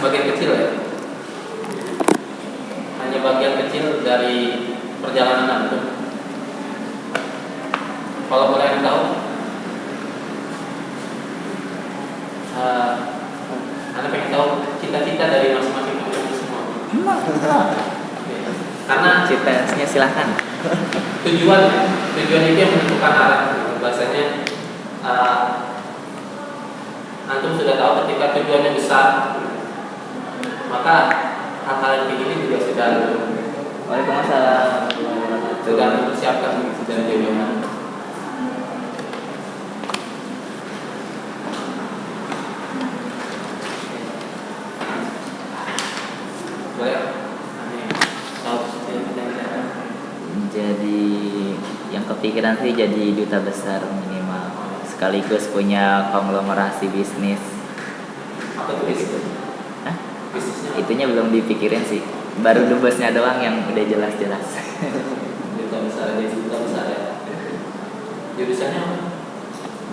sebagian kecil ya, hanya bagian kecil dari perjalanan antum. Kalau kalian tahu, Anda pengen tahu cita-cita dari masing-masing antum semua. Karena Cita-citanya silahkan. tujuan itu yang menentukan arah. Bahasanya antum sudah tahu ketika tujuannya besar, maka hal-hal yang begini juga sudah Waalaikumsalam. sudah dipersiapkan dan jauh-jauhan. Jadi yang kepikiran sih jadi duta besar minimal, sekaligus punya konglomerasi bisnis. Apa tuh itu? Hah? Bisnisnya Itunya belum dipikirin sih, baru dubesnya doang yang udah jelas-jelas. duta besar, jadi duta besar ya. Jurusannya apa?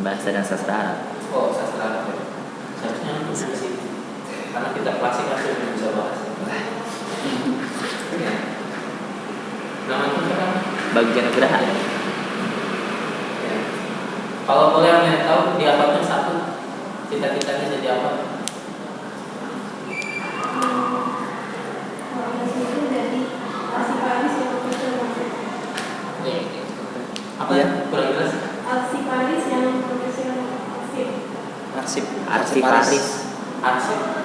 Bahasa dan sastra Arab. Oh, sastra Arab ya. Seharusnya bisa sih, karena kita klasik kan belum bisa bahas. Ya. Nama itu apa? Bagja Nugraha. Ya. Kalau boleh yang tahu di apa tuh satu cita-citanya jadi apa? Apa Ya. kurang jelas? Arsiparis yang profesional arsip. Arsiparis.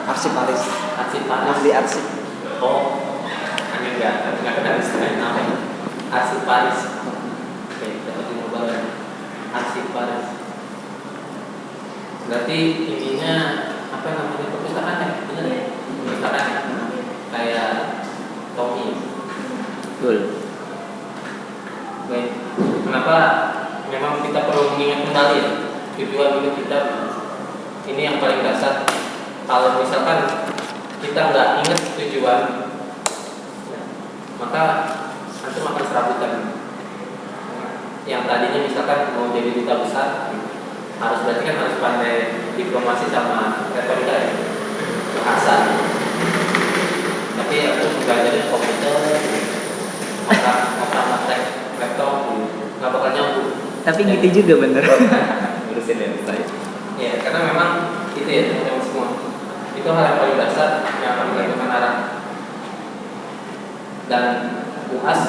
Arsiparis. Di arsip. Oh, aneh nggak kenal istilahnya apa? Arsiparis. Oke, dapat diubah. Arsiparis. Berarti ininya apa namanya, perpustakaan ya? Benar ya? Perpustakaan ya? Kayak Tommy. Betul. Baik. Kenapa memang kita perlu mengingat kembali ya tujuan hidup kita? Ini yang paling dasar. Kalau misalkan kita nggak ingat tujuan, ya, maka antum akan serabutan. Yang tadinya misalkan mau jadi duta besar, harus berarti kan harus pandai diplomasi sama retorika ya, bahasa. Tapi aku belajarnya komputer, ngotak-ngotak laptop, nggak bakal nyambung. Tapi gitu juga bener. Urusin ya saya. Ya, karena memang itu ya teman-teman semua. Itu hal yang paling dasar yang akan menentukan arah. Dan UAS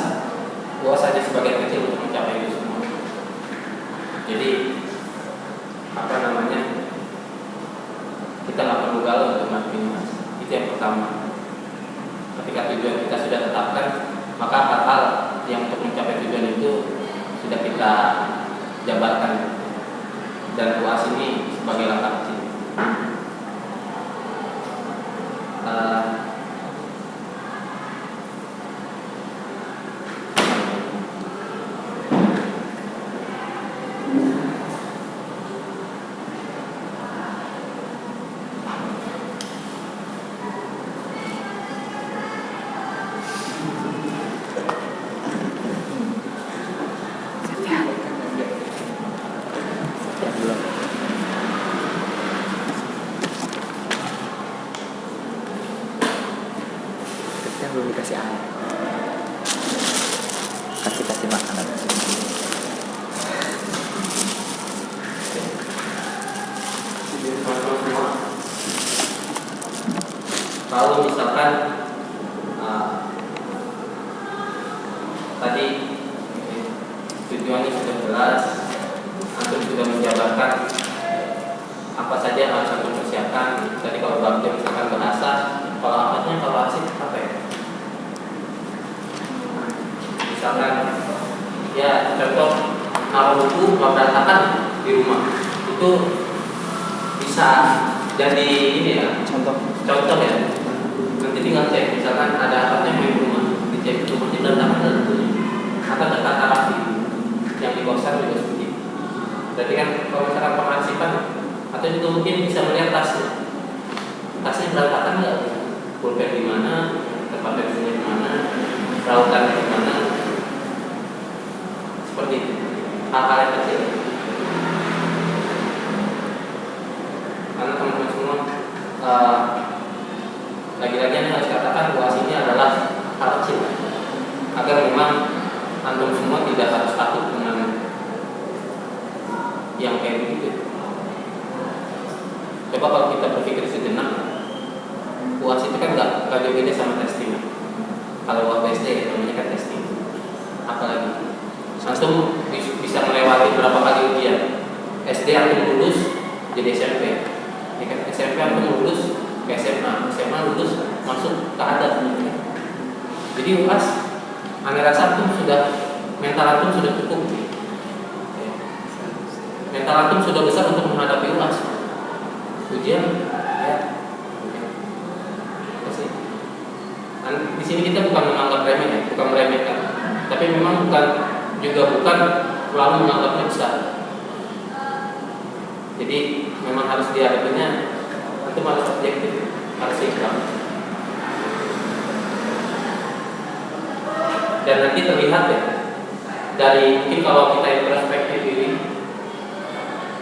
hanya sebagian kecil untuk mencapai itu semua. Jadi apa namanya, kita nggak perlu galau untuk masukin UAS. Itu yang pertama. Ketika tujuan kita sudah tetapkan, maka hal-hal yang untuk mencapai tujuan itu sudah kita jabarkan. Dan UAS ini sebagai langkah kecil. Kita belum dikasih air. Kasih makanan. Kalau misalkan tadi tujuannya sudah jelas, antum sudah menjabarkan apa saja yang harus antum persiapkan. Tadi kalau bagja misalkan bahasa, kalau amatnya kalau asik apa ya? Misalkan ya contoh naruh buku berantakan di rumah itu bisa jadi ini ya, contoh ya. Nanti tinggal cek, misalkan ada alatnya main rumah, dicek rumahnya berantakan dan tentunya akan tertata rapi. Yang di kosan juga seperti itu. Berarti kan kalau misalkan pengarsipan atau juga mungkin bisa melihat tasnya berantakan nggak, pulpen di mana, tempat pensilnya di mana, rautannya di mana, seperti itu. Hal-hal yang kecil. Karena teman-teman semua yang kayak begitu. Coba kalau kita berpikir sejenak, UAS itu kan nggak jauh beda sama testing. Kalau waktu SD namanya kan testing. Apalagi antum bisa melewati berapa kali ujian. SD antum lulus jadi SMP, ya kan? SMP antum lulus ke SMA, SMA lulus masuk ke adat. Jadi UAS, ane rasa antum sudah mental antum sudah cukup. Mental antum sudah besar untuk menghadapi UAS. Ujian, ya. Di sini kita bukan menganggap remeh, ya, bukan meremehkan, tapi memang bukan lalu menganggapnya besar. Jadi memang harus dihadapinya, itu harus objektif, harus ikhlas. Dan nanti terlihat ya, dari mungkin kalau kita introspektif diri,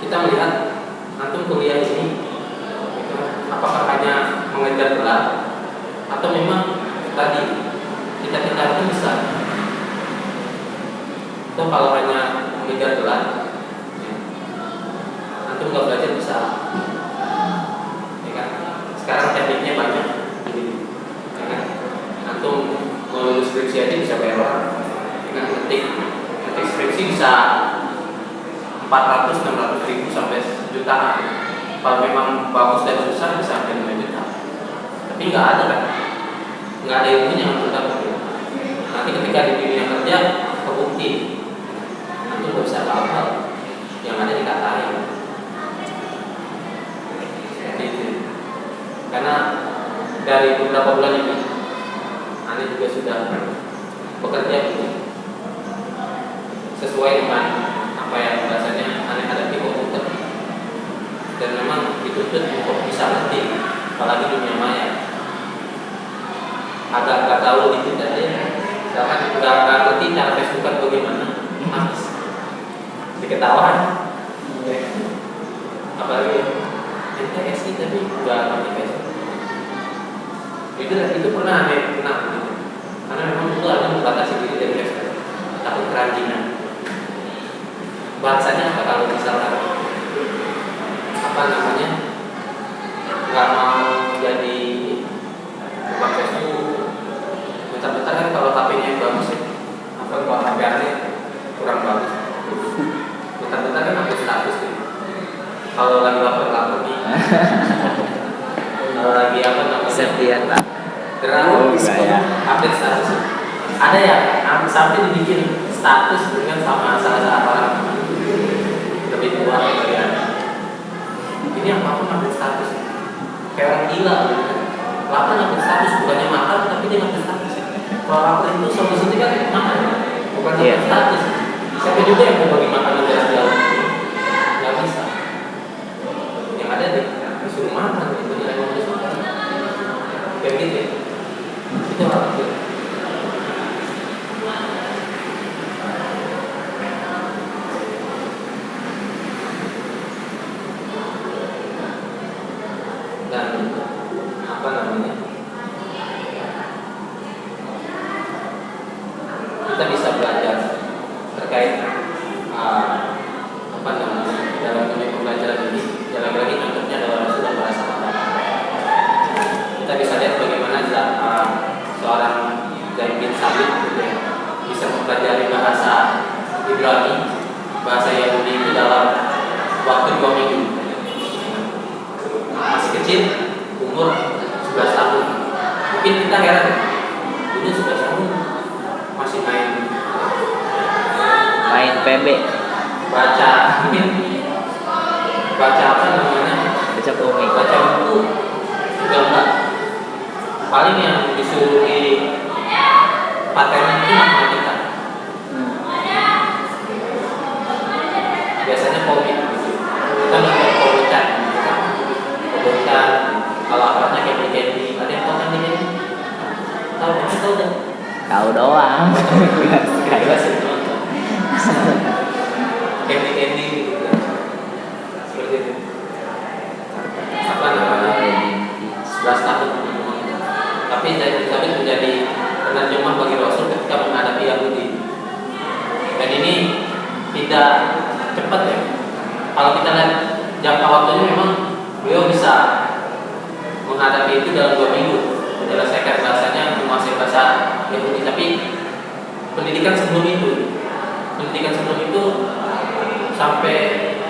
kita melihat antum kuliah ini, apakah hanya mengejar gelar atau memang tadi cita-cita itu besar. Atau kalau hanya mengejar gelar, antum nggak belajar besar, ya kan? Sekarang tekniknya banyak, ya kan? Antum mau lulus skripsi aja bisa bayar orang, ya kan? Ngetik skripsi bisa 400-600 ribu sampai jutaan. Kalau memang bagus dan susah bisa sampai 5 juta. Tapi nggak ada kan? Nggak ada ilmunya yang kita dapat. Nanti ketika di dunia kerja kebukti, nanti nggak bisa apa-apa. Yang ada dikatain. Seperti itu. Karena dari beberapa bulan ini, Anda juga sudah bekerja sesuai dengan apa yang biasanya Anda hadapi komputer. Dan memang dituntut untuk bisa ngerti, apalagi dunia maya. Agak nggak tahu dikit aja, misalkan nggak ngerti cara Facebookan bagaimana, habis diketawain. Apalagi MTS sih tapi nggak ngerti Facebook. Itu pernah gitu. Karena memang itu ada membatasi diri dari Facebook, takut keranjingan. Bahasanya apa kalau misalkan nggak mau jadi bukan Facebook, bentar-bentar kan kalau HP-nya yang bagus ya, apa kalau HP aneh kurang bagus, bentar-bentar kan update status gitu. Kalau lagi lapar nih, kalau lagi apa namanya Septian lah. update status. Ada ya sampai dibikin status dengan sama salah orang lebih tua dari Anda. Ini apapun update status, kayak orang gila gitu. Lapar update status, bukannya makan tapi dia update status. Kalau lapar itu solusinya kan makan, bukan update status. Siapa juga yang mau bagi makanan dari jauh? Nggak bisa. Yang ada disuruh makan, itu yang mau disuruh makan. Kayak gitu ya. Itu orang itu. Dan apa namanya, kita bisa belajar terkait apa namanya dalam dunia pembelajaran ini. Jalan lagi contohnya adalah sudah merasa apa. Kita bisa lihat bagaimana seorang Zaid bin Sabit gitu ya, bisa mempelajari bahasa Ibrani, bahasa Yahudi itu dalam waktu 2 minggu. Masih kecil, umur 11 tahun. Mungkin kita heran, dulu 11 tahun masih main PB, baca mungkin baca apa namanya, baca komik, baca buku juga enggak. Paling yang disuruh di paten itu matematika. Biasanya komik gitu. Kita nonton kobocan, kalau aparatnya kayak Candy, ada yang tahu Candy? Tahu deh. tahu doang. Kayak sih nonton. Candy gitu. Seperti itu. Apa namanya? 11 tahun. Tapi Zaid bin Sabit menjadi penerjemah bagi Rasul ketika menghadapi Yahudi. Dan ini tidak cepat ya. kalau kita lihat jangka waktunya memang beliau bisa menghadapi itu dalam 2 minggu menyelesaikan bahasanya, menguasai bahasa Yahudi. Tapi pendidikan sebelum itu sampai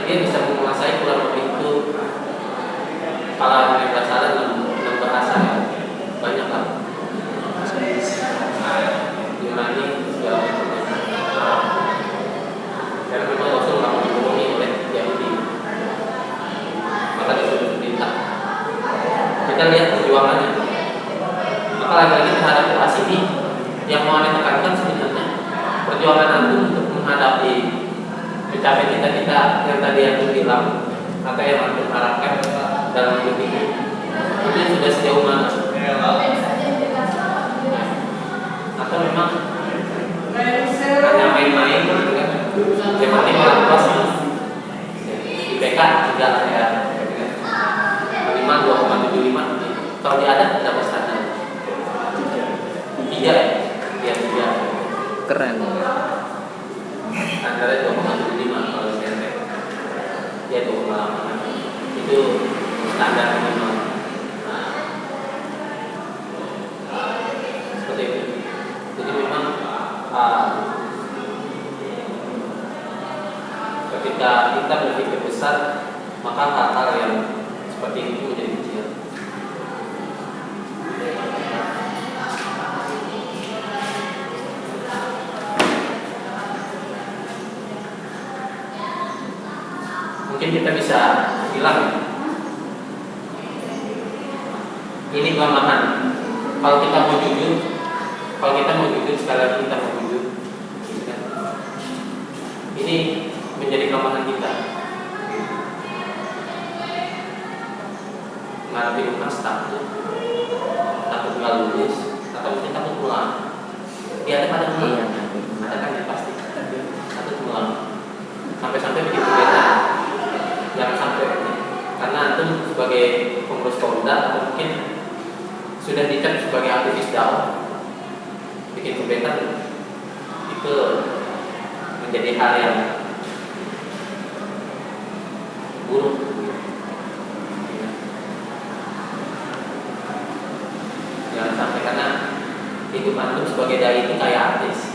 dia bisa menguasai kurang lebih itu kalau bahasa Arab 6 bahasa ya, banyak lah. Yunani segala macam. Dan memang Rasul nggak mau dibohongi oleh Yahudi, maka disuruh perintah. Kita lihat perjuangannya. Maka lagi-lagi terhadap kelas ini yang mau Anda tekankan sebenarnya perjuangan antum untuk menghadapi mencapai cita-cita yang tadi antum bilang atau yang antum harapkan dalam hidup ini itu sudah sejauh mana? Atau memang hanya main-main gitu kan? Yang penting orang kelas IPK 3 lah ya, minimal 2,75. Kalau di adat berapa standar? 3 ya? Iya 3. Keren. Standarnya 2,75 kalau di SNP. Ya 2,8. Itu standar minimal. Seperti itu. Jadi memang ketika kita berpikir besar, maka hal-hal yang seperti itu menjadi kecil. Mungkin kita bisa bilang ini kelemahan. Kalau kita mau jujur, sekali lagi kita mau jujur, ini menjadi kelemahan kita. Menghadapi umas takut nggak lulus, atau mungkin takut pulang. Dia ada pada pulang, ada kan ya pasti takut pulang. Sampai-sampai begitu beda. Jangan sampai karena antum sebagai pengurus Komda atau mungkin sudah dicap sebagai aktivis dakwah bikin kebetan, itu menjadi hal yang buruk. Jangan sampai, karena hidup antum sebagai dai itu kayak artis.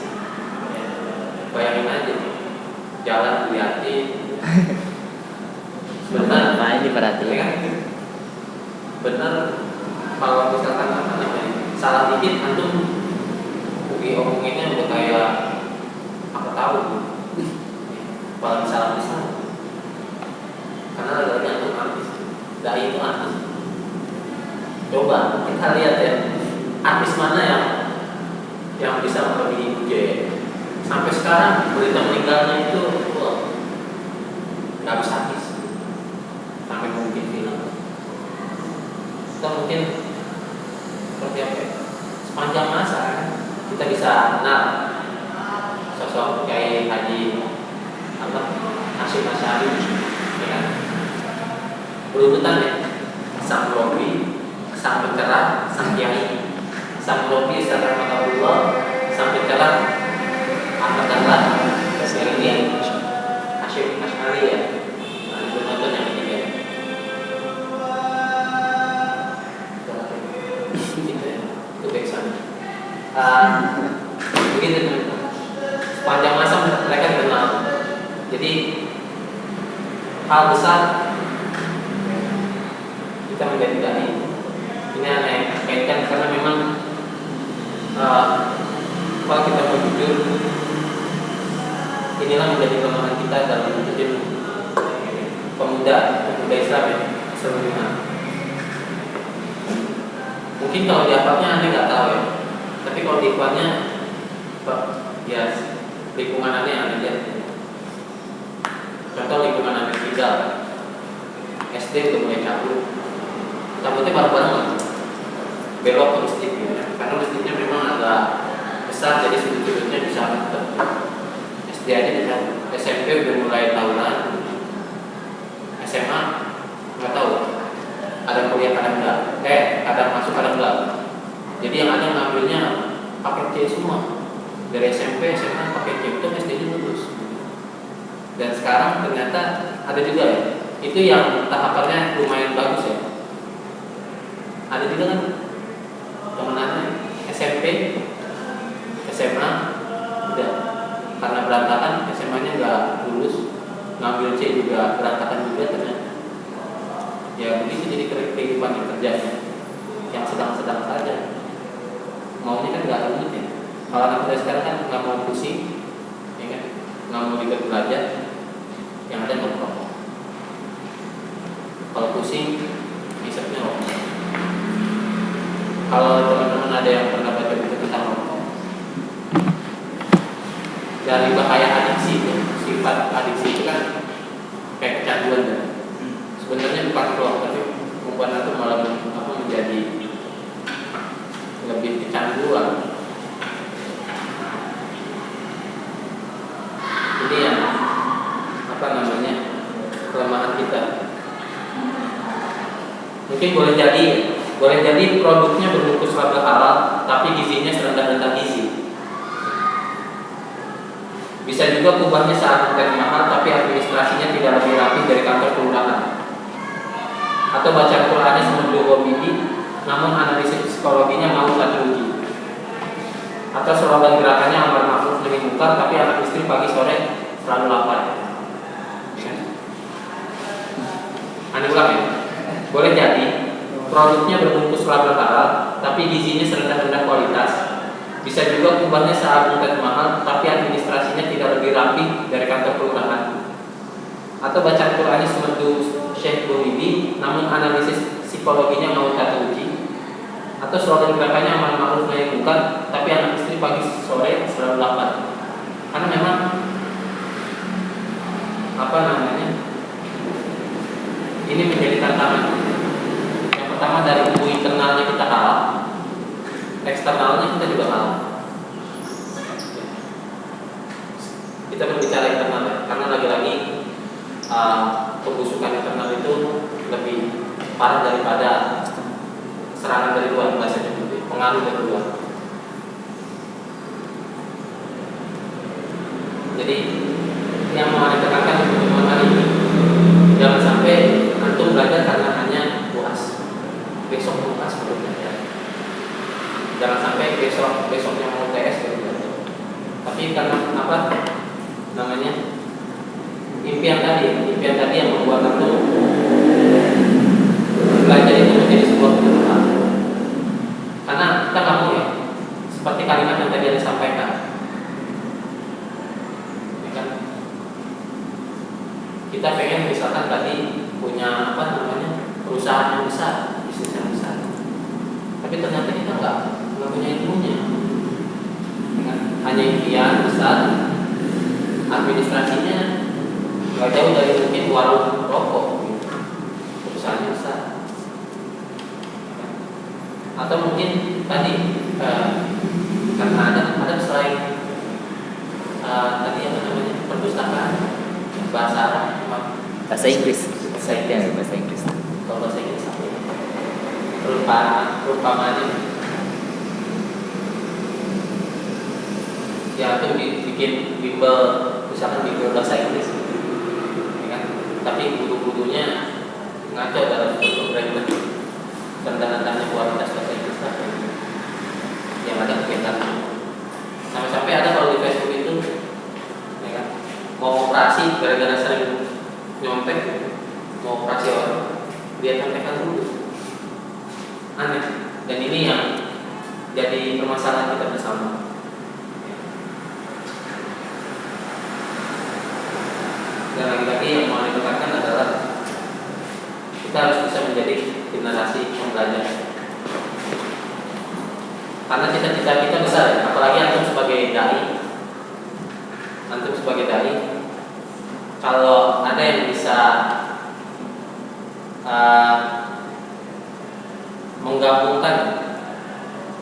Bayangin aja, jalan dilihatin. Benar, Main diperhatiin. kan? Benar, kalau misalkan salah dikit antum omonginnya udah kayak apa tahu, paling salah besar. Karena lagi antum artis, dai itu artis. Coba kita lihat ya, artis mana yang bisa melebihi budaya. Sampai sekarang berita meninggalnya itu nggak bisa artis. Sampai mungkin film atau mungkin seperti apa ya? Sepanjang masa kita bisa kenal sosok Kiai Haji Hasyim Asy'ari, ya kan? Berurutan ya, sang Robi, sang pencerah, sang Kiai. Sang Robi secara rahmatullah, sang pencerah Ahmad yang ini Hasyim Asy'ari ya. Nonton yang ketiga. Itu biasanya. Begitu teman-teman. Sepanjang masa mereka dikenal. Jadi hal besar kita menjadi dai. Ini aneh kaitkan karena memang kalau kita mau jujur, inilah menjadi kelemahan kita dalam menjadi pemuda Islam ya, seluruhnya. Mungkin kalau dihafalnya aneh nggak tahu ya, tapi kalau diikhwannya ya lingkungan aneh aja. Contoh lingkungan aneh tinggal SD udah mulai cabutnya bareng-bareng lah, belok ke masjid gitu ya. Karena masjidnya memang agak besar, jadi sudut-sudutnya bisa deket. SD aja bisa, SMP udah mulai tahunan, SMA nggak tahu ada kuliah ada enggak, ada masuk ada enggak. Jadi yang ada ngambilnya paket C semua, dari SMP SMA paket C itu SD nya lulus. Dan sekarang ternyata ada juga ya, itu yang tahapannya lumayan bagus ya. Ada juga kan temenannya SMP, SMA, udah karena berantakan SMA-nya nggak lulus, ngambil C juga berantakan juga ternyata. Ya begitu jadi kehidupan yang kerjanya, yang sedang-sedang saja. Maunya kan nggak rumit ya. Kalau anak muda sekarang kan nggak mau pusing, ya kan? Nggak mau ribet belajar, yang ada nongkrong. Kalau pusing, hisapnya rokok. Kalau teman-teman ada yang pernah baca buku tentang rokok, dari bahaya adiksi itu, sifat adiksi itu kan kayak kecanduan kan. Sebenarnya bukan keluar, tapi membuat itu malah menjadi lebih kecanduan. Ini yang kelemahan kita. Mungkin boleh jadi produknya berbungkus label halal, tapi gizinya serendah-rendah gizi. Bisa juga kubahnya saat konten mahal, tapi administrasinya tidak lebih rapi dari kantor kelurahan. Atau baca Qurannya semerbuk komedi, namun analisis psikologinya mau tak teruji. Atau slogan gerakannya amar ma'ruf nahi munkar, tapi anak istri pagi sore selalu lapar. Anda ulang ya. Boleh jadi produknya berbungkus label halal, tapi gizinya serendah-rendah kualitas. Bisa juga kubahnya seagung dan mahal, tapi administrasinya tidak lebih rapi dari kantor kelurahan. Atau bacaan Qurannya semerdu Syekh Buridi, namun analisis psikologinya mau tak teruji. Atau slogan gerakannya amar ma'ruf nahi munkar, tapi anak istri pagi sore selalu lapar. Karena memang ini menjadi tantangan. Yang pertama dari ilmu internalnya kita kalah, eksternalnya kita juga kalah. Kita berbicara internal ya, karena lagi-lagi pembusukan internal itu lebih parah daripada serangan dari luar, bahasanya pengaruh dari luar. Jadi yang mau Anda tekankan di pertemuan hari ini, jangan sampai antum belajar karena hanya puas, besok puas baru belajar. Jangan sampai besoknya mau TS baru belajar. Tapi karena impian tadi yang membuat antum belajar itu menjadi sebuah kebutuhan. Karena kita nggak mau ya, seperti kalimat yang tadi Anda sampaikan. Kita pengen misalkan tadi punya perusahaan yang besar, bisnis yang besar, tapi ternyata kita nggak punya ilmunya. Hanya impian besar, administrasinya nggak jauh dari mungkin warung rokok, perusahaan yang besar. Atau mungkin tadi karena ada selain tadi perpustakaan, bahasa Arab, bahasa Inggris. Bahasa Inggris. Kalau bahasa Inggris apa ya? Perumpamannya ya itu bikin bimbel, misalkan bimbel bahasa Inggris, ya kan? Tapi guru-gurunya ngaco dalam struktur grammar, tanda-tandanya kualitas bahasa Inggris yang ada kegiatan. Sampai-sampai ada kalau di Facebook itu, ya kan? Mau operasi gara-gara sering nyontek, mau operasi orang, dia contekan dulu. Aneh. Dan ini yang jadi permasalahan kita bersama. Dan lagi-lagi yang mau dikatakan adalah kita harus bisa menjadi generasi pembelajar. Karena cita-cita kita besar ya, apalagi antum sebagai dai, kalau ada yang bisa menggabungkan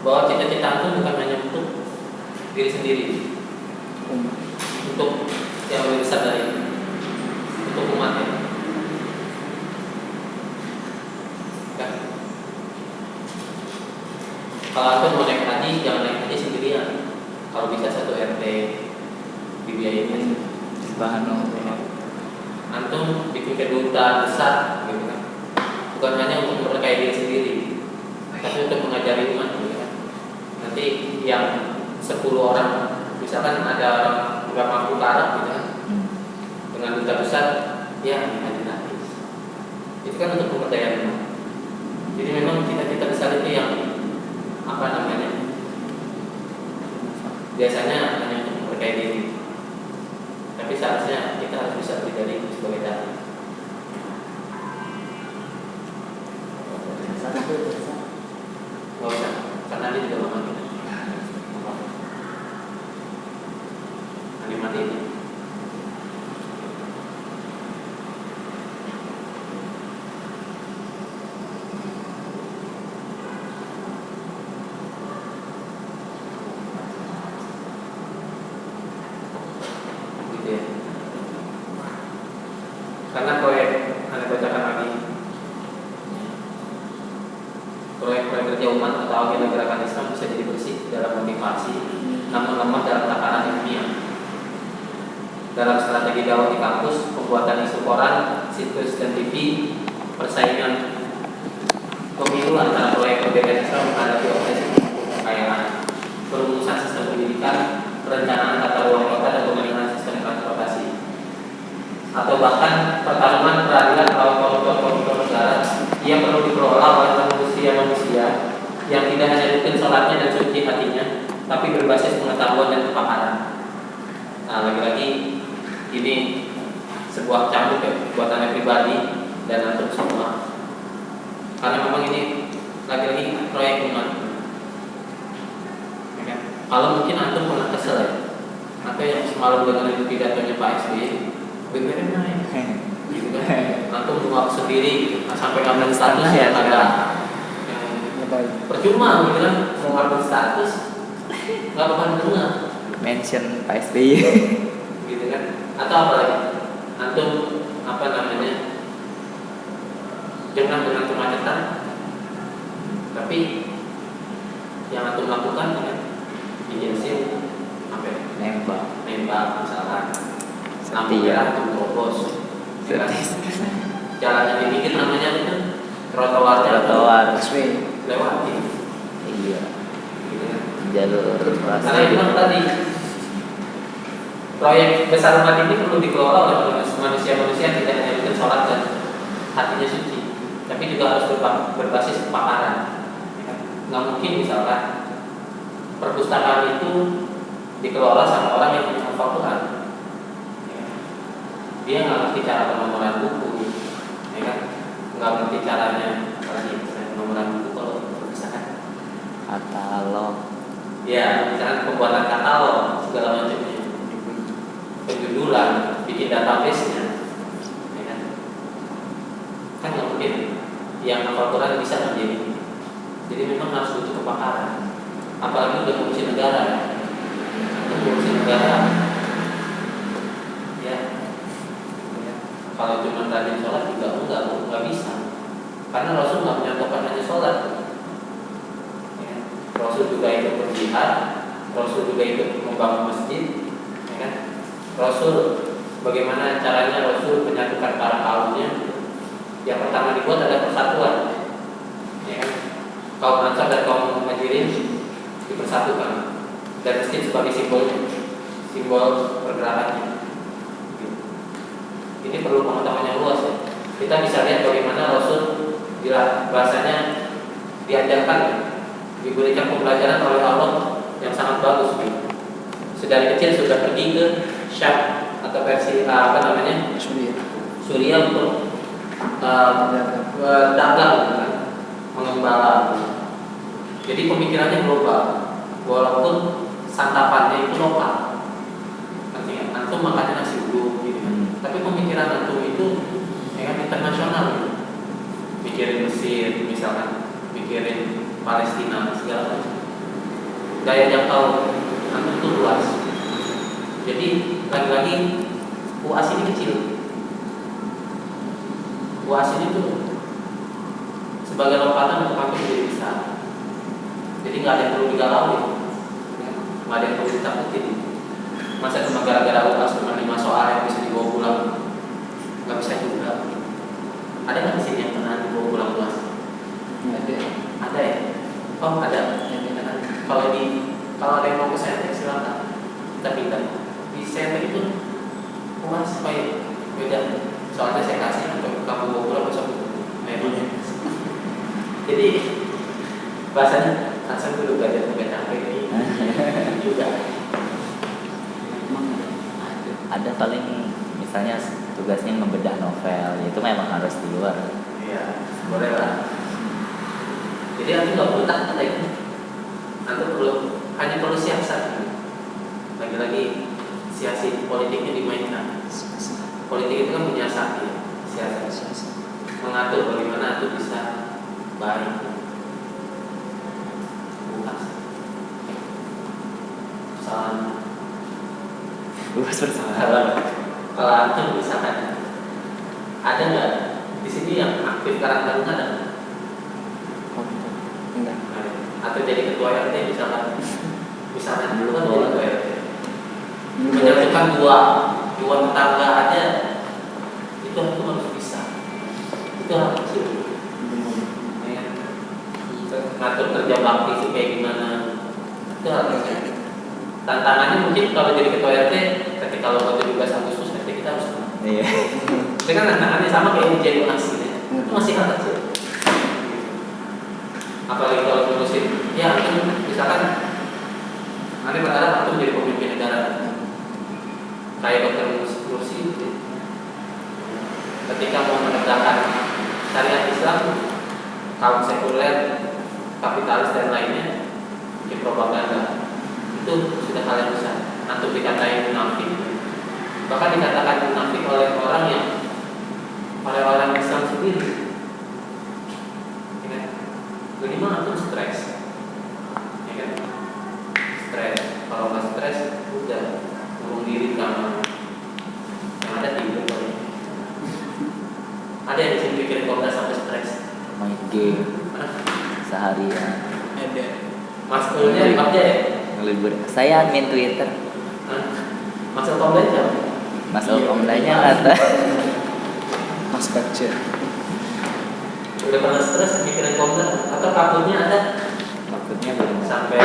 bahwa cita-cita itu bukan hanya untuk diri sendiri, untuk yang lebih besar dari itu, untuk umat ya. Kalau antum mau naik haji, jangan naik haji sendirian. Kalau bisa satu RT dibiayain. Bahan antum bikin kedutaan besar gitu kan, bukan hanya untuk memperkaya diri sendiri, tapi untuk mengajari umat gitu kan. Nanti yang 10 orang, misalkan ada orang nggak mampu ke Arab gitu kan, dengan duta besar, ya haji nafis. Itu kan untuk pemberdayaan umat. Jadi memang cita-cita besar itu yang apa namanya? Biasanya hanya untuk memperkaya diri. Tapi seharusnya kita harus bisa beri dari itu sebagai dai. Gak usah, karena dia juga lama kita. Animati ini. Karena proyek Anda bacakan lagi, proyek-proyek kerja umat atau agenda gerakan Islam bisa jadi bersih dalam motivasi, namun lemah dalam takaran ilmiah. Dalam strategi dakwah di kampus, pembuatan isu koran, situs dan TV, persaingan pemilu antara proyek perbedaan Islam menghadapi obsesi kekayaan, perumusan sistem pendidikan, perencanaan tata ruang kota dan pembangunan sistem transportasi, atau bahkan pertarungan peradilan melawan koruptor negara yang perlu dikelola oleh manusia yang tidak hanya rutin sholatnya dan suci hatinya, tapi berbasis pengetahuan dan kepakaran. Nah, lagi-lagi ini sebuah cambuk ya, buatannya pribadi dan untuk semua. Karena memang ini lagi-lagi proyek umat. Ya kan? Kalau mungkin antum pernah kesel ya, atau yang semalam dengan pidatonya Pak SBY, BBM naik, gitu kan? Antum buat sendiri, sampai upload status ya ada. Percuma, gitu kan? Mau upload status, nggak bakal dengar. Mention Pak SBY. Gitu kan? Atau apa lagi? Antum apa namanya? Jangan dengan kemacetan, tapi yang antum lakukan kan bikin SIM, apa? Nembak misalkan. Lampu merah untuk terobos, ya kan? Jalannya dibikin namanya itu trotoar lewati. Iya. Gitu kan? Jalur Karena memang tadi proyek besar umat ini perlu dikelola oleh manusia-manusia yang tidak hanya bikin sholat dan hatinya suci, tapi juga harus berbasis kepakaran. Nggak mungkin misalkan perpustakaan itu dikelola sama orang yang punya hafal Quran. Dia nggak ngerti cara penomoran buku, ya kan? Nggak ngerti caranya apalagi penomoran buku kalau perpustakaan. Katalog. Ya, misalkan pembuatan katalog segala macamnya, penjudulan, bikin database-nya, ya kan? Kan nggak mungkin yang hafal Quran bisa menjadi. Jadi memang harus butuh kepakaran. Apalagi udah ngurusin negara, ngurusin negara. Kalau cuma rajin sholat juga nggak bisa, karena Rasul nggak menyatakan hanya sholat. Ya. Rasul juga ikut berjihad, Rasul juga ikut membangun masjid, ya kan? Rasul bagaimana caranya Rasul menyatukan para kaumnya? Yang pertama dibuat ada persatuan, ya kan? Kaum Ansar dan kaum Muhajirin dipersatukan, dan masjid sebagai simbol pergerakannya. Ini perlu pengetahuan yang luas ya. Kita bisa lihat bagaimana Rasul bahasanya diajarkan, diberikan pembelajaran oleh Allah yang sangat bagus. Sedari kecil sudah pergi ke Syam atau versi Suriah untuk berdagang, mengembala. Jadi pemikirannya global, walaupun santapannya itu lokal. Artinya antum makannya nasi uduk gitu kan. Tapi pemikiran antum itu ya kan internasional gitu. Mikirin Mesir misalkan, mikirin Palestina segala macam. Daya jangkau antum itu luas. Jadi lagi-lagi UAS ini kecil. UAS ini tuh sebagai lompatan untuk antum jadi besar. Jadi nggak ada yang perlu digalauin, nggak ada yang perlu ditakutin. Masa cuma gara-gara UAS cuma 5 soal yang bisa dibawa pulang, nggak bisa soalnya saya kasih untuk kamu bawa pulang besok. Jadi bahasanya langsung dulu belajar capek ini juga. Ada paling misalnya tugasnya membedah novel, itu memang harus di luar. Iya, boleh lah. Jadi aku nggak perlu takut lagi. Aku hanya perlu siasat. Lagi-lagi siasat politiknya dimainkan. Politik itu kan menyiasati, siasat. Mengatur bagaimana itu bisa baik. Bukan. Kesalahan. Kalau antum misalkan ada nggak di sini yang aktif karantina ada? Enggak. Atau jadi ketua RT misalkan dulu kan jadi ketua RT menyatukan dua tetangga aja itu harus bisa, itu harus ya. Ngatur kerja bakti itu kayak gimana itu harus. Tantangannya mungkin kalau jadi ketua RT ketika kalau 17 Agustus nanti kita harus Iya. itu kan tantangannya sama kayak ujian UAS itu masih hal kecil. Apalagi kalau ngurusin ya misalkan nanti berharap antum jadi pemimpin negara kayak dokter Mursi ketika mau menegakkan syariat Islam kaum sekuler kapitalis dan lainnya di propaganda itu sudah hal yang besar. Antum dikatain munafik, bahkan dikatakan munafik oleh orang Islam sendiri. Minimal antum stres, ya kan? Stres. Kalau nggak stres, udah kurung diri kamar. Yang ada tidur paling. Ada yang bisa pikirin kalau nggak sampai stres. Main game seharian. Ada. Maskulnya dipakai ya? Libur. Saya admin Twitter. Masuk komplain jam? Masuk online-nya nggak tahu. Mas baca. Udah pernah stres mikirin komplain atau kabutnya ada? Maksudnya belum. Sampai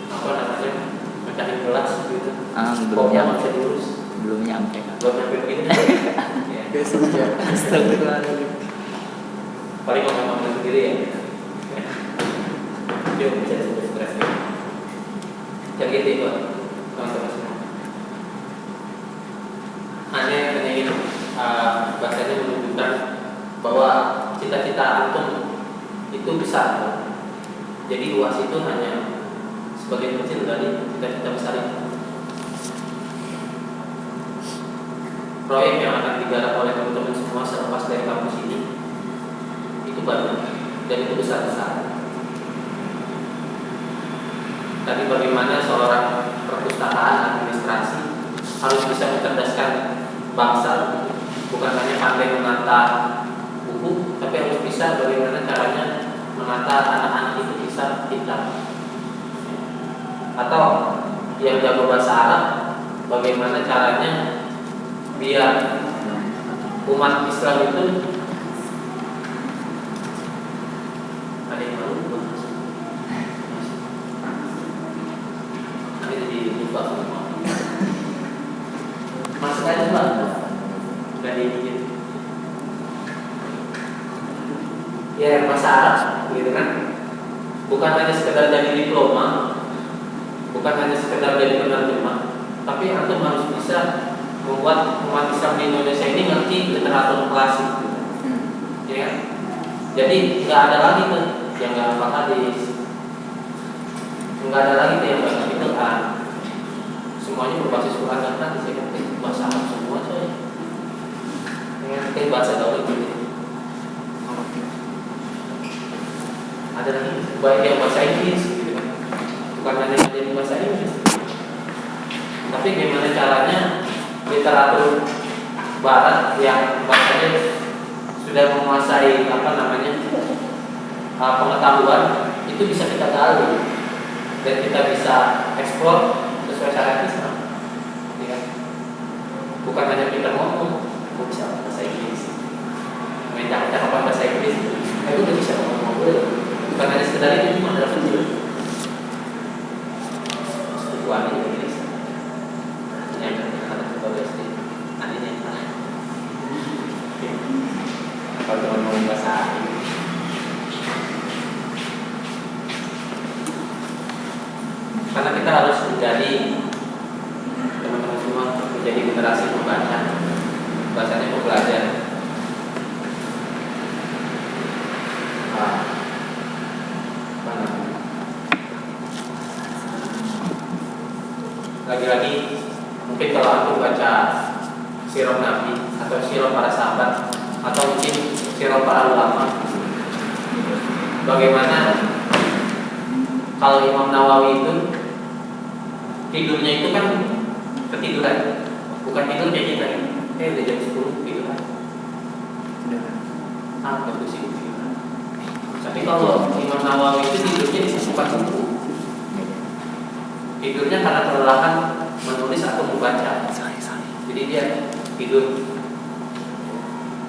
apa namanya mecahin gelas gitu. Belum Komplain nyampe. masih diurus. Belum nyampe. Belum nyampe begini. Ya. Besok ya. Astagfirullahaladzim. Paling ngomong sendiri ya. Dia bisa disebut stres ya. Jadi itu teman-teman semua. Hanya ingin bahasanya menunjukkan bahwa cita-cita antum itu besar. Jadi UAS itu hanya sebagian kecil dari cita-cita besar itu. Proyek yang akan digarap oleh teman-teman semua selepas dari kampus ini itu banyak dan itu besar-besar. Tadi bagaimana seorang perpustakaan administrasi harus bisa mencerdaskan bangsa, bukan hanya pandai menata buku, tapi harus bisa bagaimana caranya menata anak-anak itu bisa pintar. Atau yang jago bahasa Arab, bagaimana caranya biar umat Islam itu ada yang malu. Masuk aja Pak. Udah dibikin. Ya bahasa Arab gitu kan. Bukan hanya sekedar jadi diploma, bukan hanya sekedar jadi penerjemah, tapi antum harus bisa membuat umat Islam di Indonesia ini ngerti literatur klasik. Ya kan? Jadi nggak ada lagi tuh yang nggak hafal hadis, nggak ada lagi tuh yang nggak ngerti Quran. Semuanya berbasis Quran dan hadis, ya kan? Bahasa Arab semua coy. Dengan bahasa gaul gitu. Ada lagi baik yang bahasa Inggris gitu kan. Bukan hanya jadi bahasa Inggris. Tapi gimana caranya literatur barat yang bahasanya sudah menguasai pengetahuan itu bisa kita gali dan kita bisa eksplor sesuai syariat Islam. Ya. Bukan hanya kita ngomong, bisa bahasa Inggris, main cakap-cakapan bahasa Inggris, itu udah bisa ngomong. Bukan hanya sekedar itu, cuma adalah kecil. Tujuannya juga bisa. Yang ada kita SD, nantinya. kalau teman mau bahasa ini. Karena kita harus menjadi teman-teman semua menjadi generasi pembaca, bahasanya pembelajar. Lagi-lagi mungkin kalau aku baca sirah Nabi atau sirah para sahabat atau mungkin sirah para ulama, bagaimana kalau Imam Nawawi itu tidurnya itu kan ketiduran, bukan tidur kayak kita ini. Udah jam 10 tiduran. Bagus sih tiduran. Tapi kalau Imam Nawawi itu tidurnya disebutkan buku. Tidurnya karena kelelahan menulis atau membaca. Jadi dia tidur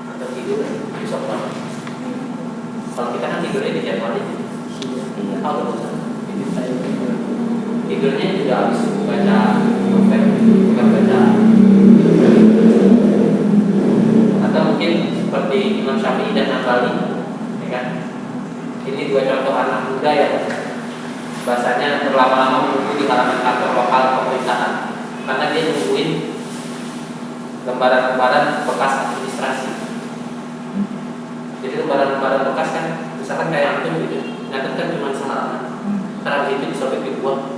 atau tidur besok banget. Kalau kita kan tidurnya di jam hari. Kalau tidurnya juga habis baca novel, bukan baca. Atau mungkin seperti Imam Syafi'i dan Hambali, ya kan? Ini dua contoh anak muda yang bahasanya berlama-lama menunggu di halaman kantor lokal pemerintahan karena dia nungguin lembaran-lembaran bekas administrasi. Jadi lembaran-lembaran bekas kan, misalkan kayak itu gitu, nyatet kan cuma sehalaman, karena itu disobek dibuang.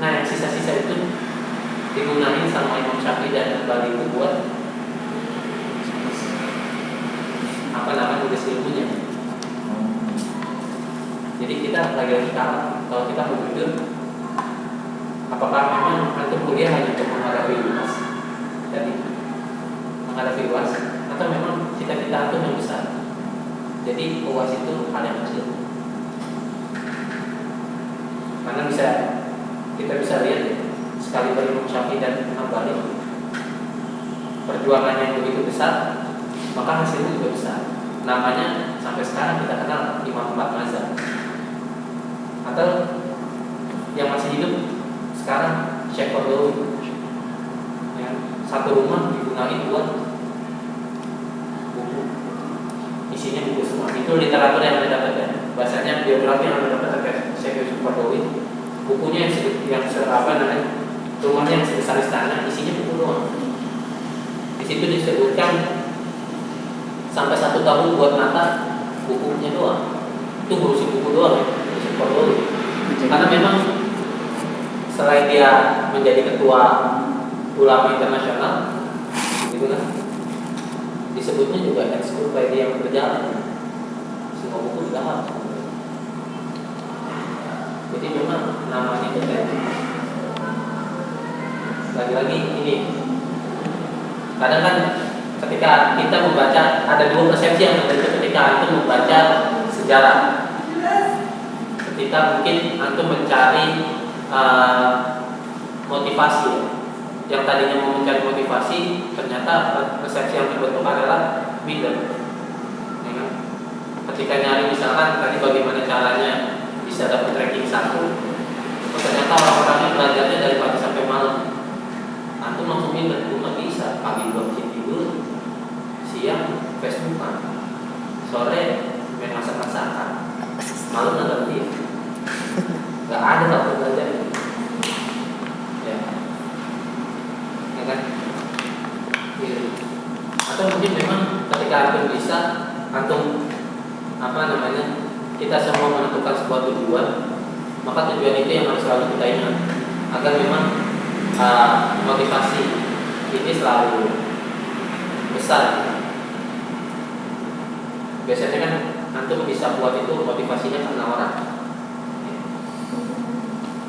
Nah, yang sisa-sisa itu digunain sama Imam Syafi'i dan Hambali itu buat apa namanya tugas ilmunya. Jadi kita lagi-lagi kalah kalau kita mau jujur, apakah memang antum kuliah hanya untuk menghadapi UAS, jadi menghadapi UAS, atau memang cita-cita antum yang besar? Jadi UAS itu hal yang kecil. Karena kita bisa lihat sekali dari Imam Syafi'i dan Hambali, perjuangannya yang begitu besar, maka hasilnya juga besar. Namanya sampai sekarang kita kenal Imam 4 mazhab. Atau yang masih hidup sekarang Syekh Qardawi, ya, satu rumah digunakan buat buku, isinya buku semua. Itu literatur yang Anda dapat ya, bahasanya biografi yang Anda dapat terkait Syekh Qardawi. Bukunya yang apa namanya, rumahnya yang sebesar istana, isinya buku doang. Di situ disebutkan sampai 1 tahun buat nata bukunya doang. Itu ngurusin buku doang ya. Karena memang selain dia menjadi ketua ulama internasional, gitu kan, disebutnya juga ensiklopedia yang berjalan. Semua buku juga hafal. Jadi memang namanya itu lagi-lagi ini. Kadang kan ketika kita membaca, ada dua persepsi yang terjadi ketika itu membaca sejarah. Ketika mungkin antum mencari motivasi, yang tadinya mau mencari motivasi, ternyata persepsi yang terbentuk adalah middle. Ya kan? Ketika nyari misalkan tadi bagaimana caranya bisa dapat ranking 1, ternyata orang-orangnya belajarnya dari pagi sampai malam. Antum langsung middle, nggak bisa. Pagi belum tidur, siang Facebookan, sore main masak-masakan, malam nonton TV. Gak ada waktu belajar, ya kan? Gitu. Atau mungkin memang ketika antum bisa, antum apa namanya, kita semua menentukan sebuah tujuan, maka tujuan itu yang harus selalu kita ingat agar memang motivasi ini selalu besar. Biasanya kan antum bisa buat itu motivasinya karena orang.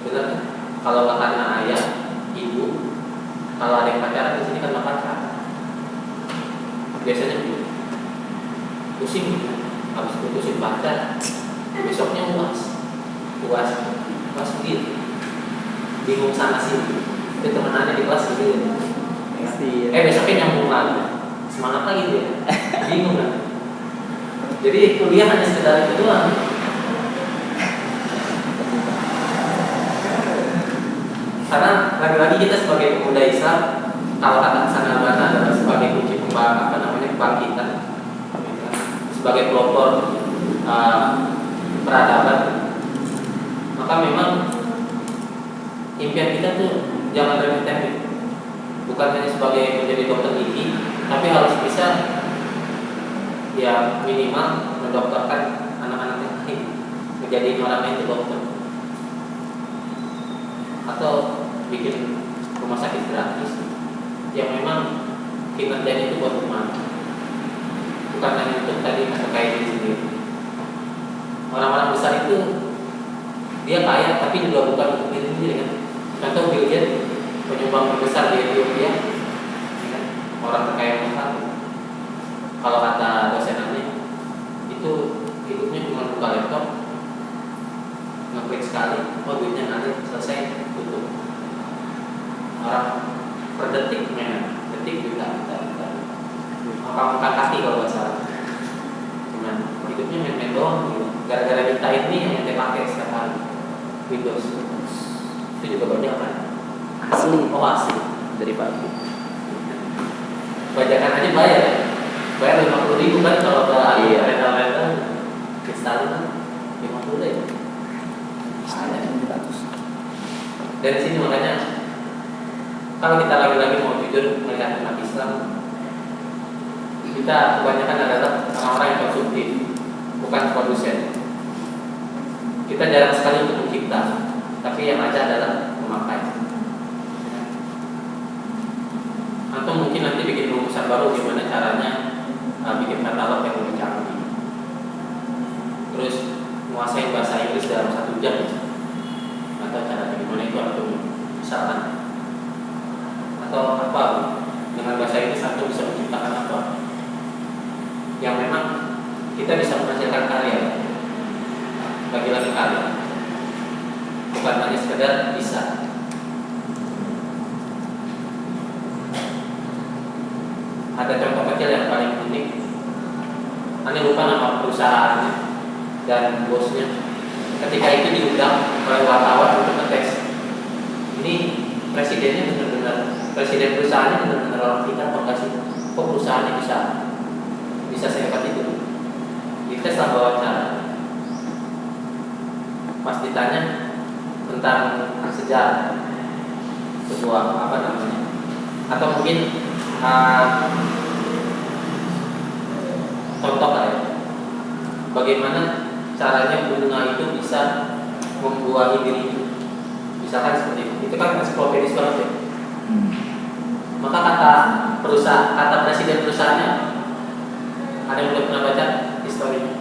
Benar kan? Kalau nggak karena ayah, ibu, kalau ada yang pacaran di sini karena pacar. Biasanya gitu. Pusing, habis putusin pacar, besoknya puas sendiri, bingung sana sini. Itu temenannya di kelas gitu. Besoknya nyambung lagi, semangat lagi dia, bingung kan? Jadi kuliah hanya sekedar itu doang. Karena lagi-lagi kita sebagai pemuda Islam, kalau kata Hasan Al-Banna adalah sebagai kunci kebangkitan, sebagai pelopor peradaban, maka memang impian kita tuh jangan remeh-temeh. Bukan hanya sebagai menjadi dokter gigi, tapi harus bisa ya minimal mendokterkan anak-anak yang lain, menjadi orang yang itu dokter, atau bikin rumah sakit gratis yang memang kinerjanya itu buat umat, bukan hanya untuk tadi terkait diri sendiri. Orang-orang besar itu dia kaya tapi juga bukan untuk diri sendiri kan. Contoh Bill Gates, penyumbang terbesar di Ethiopia, ya, orang terkaya nomor 1. Kalau kata dosenannya itu hidupnya cuma buka laptop, ngeklik sekali, oh duitnya ngalir, selesai, tutup. Orang per detik juta. Makan kaki kalau nggak salah. Cuman hidupnya main-main doang gitu. Gara-gara kita ini yang kita pakai setiap hari Windows. Itu juga banyak kan? Asli. Oh asli. Dari pabrik. Bajakan aja bayar 50.000 kan kalau ada rental install kan 50 ya. Dari sini makanya kalau kita lagi-lagi mau jujur melihat umat Islam, kita kebanyakan adalah orang-orang yang konsumtif, bukan produsen. Kita jarang sekali untuk mencipta, tapi yang ada adalah memakai. Atau mungkin nanti bikin rumusan baru gimana caranya bikin katalog yang lebih canggih. Terus menguasai bahasa Inggris dalam 1 jam, atau cara bagaimana itu atau misalkan atau apa dengan bahasa Inggris atau bisa menciptakan apa yang memang kita bisa menghasilkan karya, lagi-lagi karya, bukan hanya sekedar bisa. Ada contoh kecil yang paling penting. Anda lupa nama perusahaannya dan bosnya. Ketika itu diundang oleh wartawan untuk ngetes, ini presidennya benar-benar, presiden perusahaannya benar-benar orang kita atau enggak sih? Kok perusahaannya bisa sehebat itu? Dites lah wawancara. Pas ditanya tentang sejarah sebuah apa namanya, atau mungkin contoh ya, bagaimana caranya bunga itu bisa membuahi dirinya, misalkan seperti itu kan ensiklopedis banget ya. Maka kata presiden perusahaannya, ada yang udah pernah baca historinya?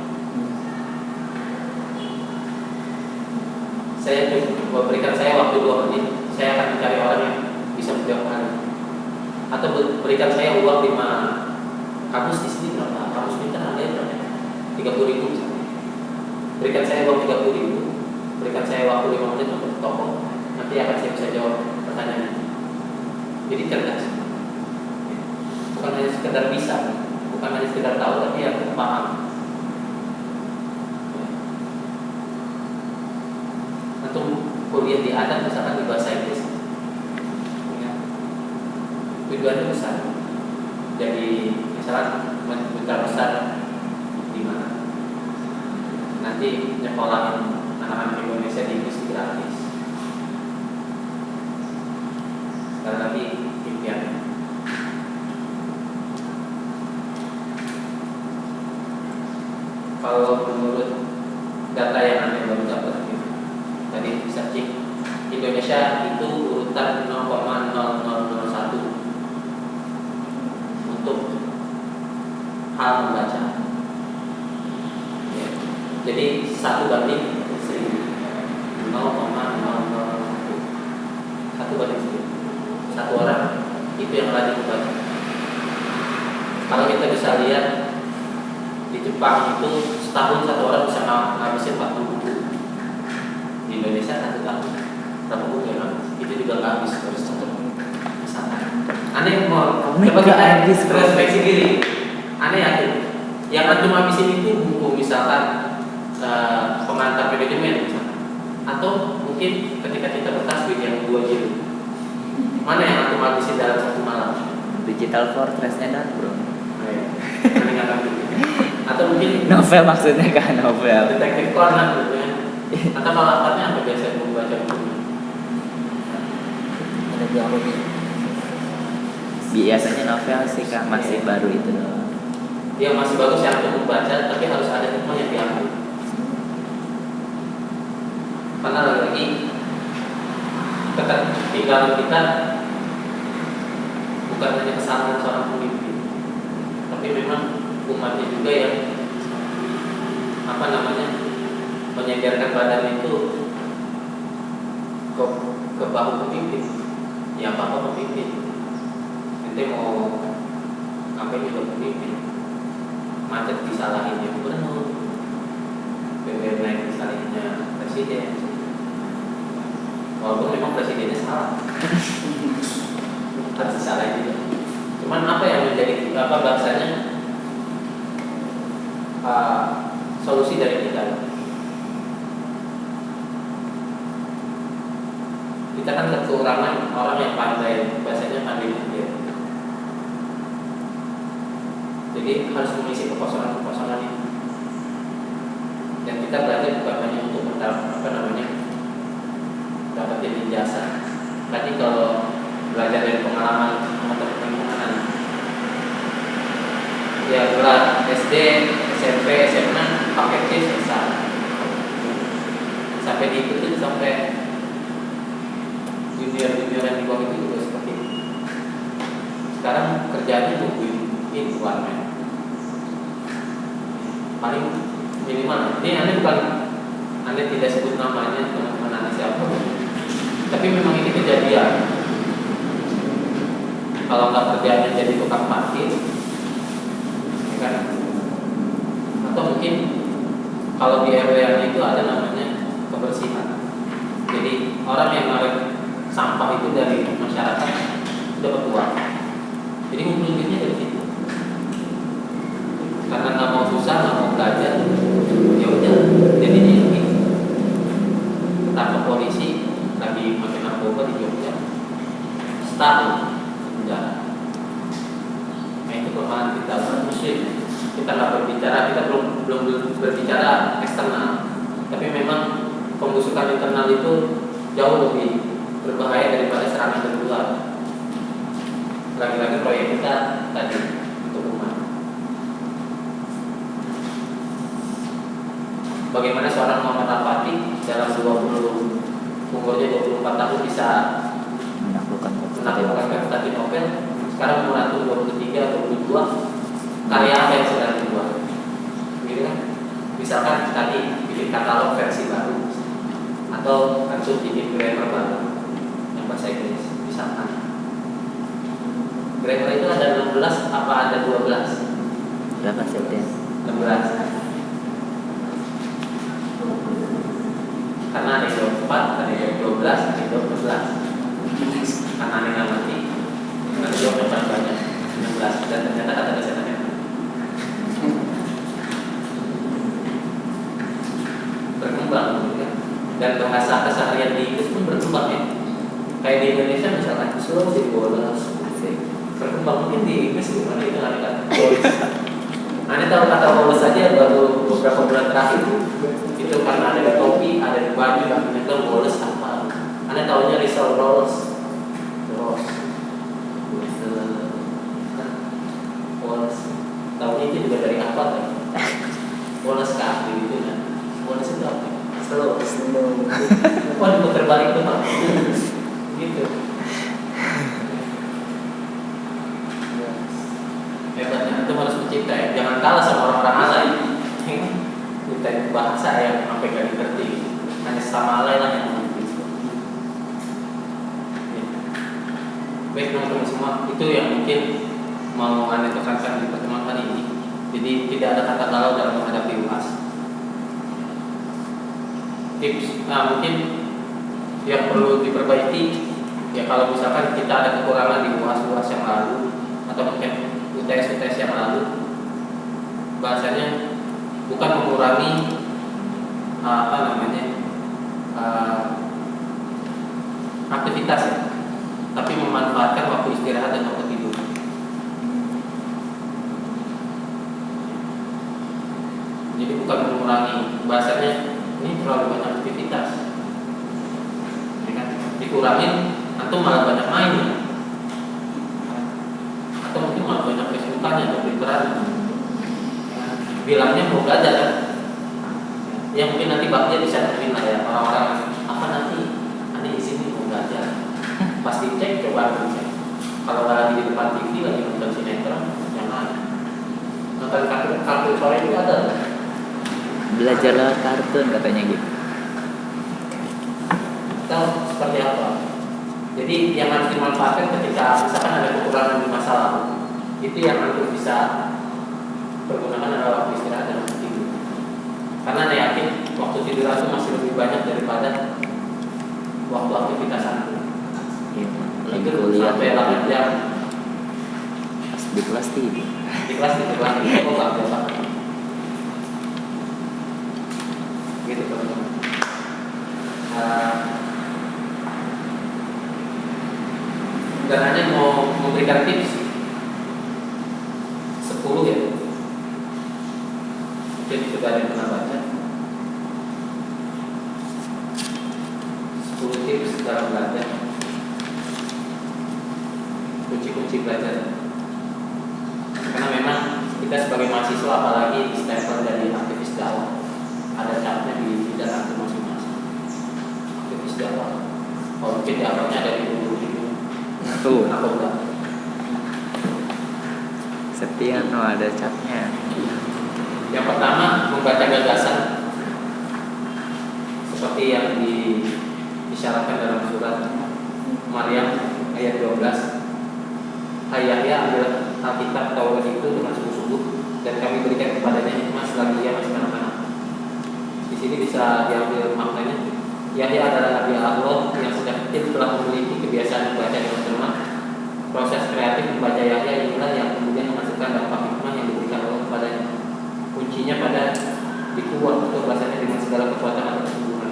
Saya coba berikan saya waktu 2 menit, saya akan mencari orang yang bisa menjawab hal ini. Atau berikan saya uang 5 kamus di sini berapa? Kamus pintar ada berapa? 30.000 misalnya. Berikan saya uang 30.000, berikan saya waktu 5 menit untuk toko, nanti akan saya bisa jawab pertanyaan ini. Jadi cerdas, bukan hanya sekedar bisa, bukan hanya sekedar tahu, tapi yang paham. Untuk kuliah di adat misalkan di bahasa Inggris, tujuannya besar. Jadi misalkan bentar besar di mana? Nanti nyekolahin anak-anak Indonesia di Inggris gratis. Sekali lagi impian. Kalau menurut data yang Anda baru dapat tadi searching, Indonesia itu urutan 0,0001 untuk hal membaca. Ya. Jadi 1 banding 1000, 0,001, 1 banding 1000. 1 orang itu yang rajin membaca. Kalau kita bisa lihat di Jepang itu setahun 1 orang bisa ngabisin 40 buku. Di Indonesia 1 tahun berapa buku yang habis? Itu juga nggak habis, harus 1 misalkan. Aneh mau coba kita introspeksi diri. Aneh yakin yang antum habisin itu buku misalkan pengantar manajemen misalkan, atau mungkin ketika kita bertasbih yang 2 jilid. Mana yang antum habisin dalam 1 malam? Digital Fortress-nya dan bro. Aneh nggak tahu. Atau mungkin Novel maksudnya kan novel. detektif Conan gitu ya. Atau kalau akarnya apa biasa membaca bukunya? Ada dialog ya. Biasanya novel sih Kak, masih baru itu doang. Dia masih bagus ya untuk membaca, tapi harus ada hikmah yang diambil. Karena lagi ketertinggalan kita bukan hanya kesalahan seorang pemimpin, tapi memang umatnya juga yang menyegarkan badan itu ke bahu pemimpin. Ya apa pemimpin? Nanti mau ngapain juga pemimpin? Macet disalahin yang gubernur, BBM naik disalahinnya presiden. Walaupun memang presidennya salah, harus disalahin juga. Cuman apa yang menjadi bahasanya solusi dari kita? Kita kan kekurangan orang yang pandai, bahasanya pandai mikir. Jadi harus mengisi kekosongan itu. Dan kita belajar bukan hanya untuk dapetin ijazah. Tadi kalau belajar dari pengalaman teman-teman, ya gelar SD, SMP, SMA pakai C selesai. Sampai diikutin sampai junior-junioran di bawah itu juga seperti itu. Sekarang kerjanya nungguin warmen. Paling minimal. Ini Anda tidak sebut namanya, teman-teman Anda siapa, tapi memang ini kejadian. Kalau nggak kerjanya jadi tukang parkir, ya kan? Atau mungkin kalau di RW itu ada namanya kebersihan. Jadi orang yang narik sampah itu dari masyarakat dapat uang. Jadi ngumpulin duitnya dari situ. Karena nggak mau susah, nggak mau belajar, ya udah jadinya ini. Ketangkep polisi lagi makin narkoba di Jogja, setahun penjara. Nah itu kelemahan kita muslim. Kita nggak berbicara, kita belum berbicara eksternal, tapi memang pembusukan internal itu jauh lebih berbahaya daripada serangan dari luar. Lagi-lagi proyek kita tadi untuk umat. Bagaimana seorang Muhammad Al-Fatih dalam umurnya 24 tahun bisa menaklukkan Konstantinopel. Sekarang umur 23 atau 22, karya apa yang sedang dibuat? Gitu kan? Misalkan tadi bikin katalog versi baru, atau langsung bikin grammar baru yang bahasa Inggris, misalkan. Grammar itu ada 16 apa ada 12? Berapa sih? 16. Karena ada yang 4, ada yang 12, ada yang 12. Karena ada yang mati, ada yang paling banyak 16. Dan ternyata kata dasarnya berkembang, gitu. Dan bahasa keseharian di Inggris pun berkembang ya. Kayak di Indonesia misalkan slow di bolos, berkembang. Mungkin di Inggris gimana itu nggak kata bolos. Anda tahu kata bolos saja baru beberapa bulan terakhir. Itu karena ada di topi, ada di baju, itu bolos apa? Anda tahunya risol rolls, bolos, tahunya itu juga dari apa kan? Bolos kaki gitu kan? Bolos itu apa? Slow. Oh, diputar balik tuh Pak. Gitu. Hebatnya itu harus mencipta ya. Jangan kalah sama orang-orang alay. Kita itu bahasa yang sampai gak dikerti. Hanya sama alay lah yang mengerti. Baik teman-teman semua, itu yang mungkin mau Anda tekankan di pertemuan kali ini. Jadi tidak ada kata galau dalam menghadapi UAS. Tips, mungkin yang perlu diperbaiki ya kalau misalkan kita ada kekurangan di UAS yang lalu atau mungkin UTS yang lalu, bahasanya bukan mengurangi aktivitas ya, tapi memanfaatkan waktu istirahat dan waktu tidur. Jadi bukan mengurangi, bahasanya ini terlalu banyak aktivitas, ya kan? Dikurangin, atau malah banyak main, atau mungkin malah banyak Facebookannya atau Twitteran. Bilangnya mau belajar kan? Ya mungkin nanti baknya bisa nemuin lah ya orang-orang apa nanti di sini mau belajar. Pasti cek, coba cek. Kalau nggak lagi di depan TV lagi nonton sinetron, jangan nonton kartun sore juga ada. Belajar lewat kartun katanya gitu. Atau seperti apa? Jadi yang harus dimanfaatkan ketika misalkan ada kekurangan di masa lalu, itu yang harus bisa pergunakan adalah waktu istirahat dan waktu tidur. Karena saya yakin waktu tidur itu masih lebih banyak daripada waktu aktivitas aku. Iya, lagi Itu kuliah sampai 8 jam pas di kelas tidur. di kelas tidur lagi. Oh nggak biasa. Gitu teman-teman. Dan hanya mau memberikan tips 10 ya. Jadi sudah ada yang pernah baca 10 tips dalam belajar, kunci-kunci belajar. Karena memang kita sebagai mahasiswa, apalagi di stempel dari aktivis dakwah, ada capnya di bidang itu masing-masing. Aktivis dakwah, kalau mungkin dakwahnya ada di dulu Tuh, apa enggak? Setiano ada catnya. Yang pertama, membaca gagasan seperti yang disyaratkan dalam surat Maryam ayat 12. Hai Yahya, ambil Alkitab Taurat itu dengan sungguh-sungguh dan kami berikan kepadanya hikmah selagi ia masih kanak-kanak. Di sini bisa diambil maknanya. Yahya adalah nabi Allah yang sejak kecil telah memiliki kebiasaan membaca dengan cermat. Proses kreatif membaca Yahya inilah yang kemudian menghasilkan dampak hikmah yang diberikan Allah kepadanya. Kuncinya pada dikuat untuk bahasanya dengan segala kekuatan atau kesungguhan.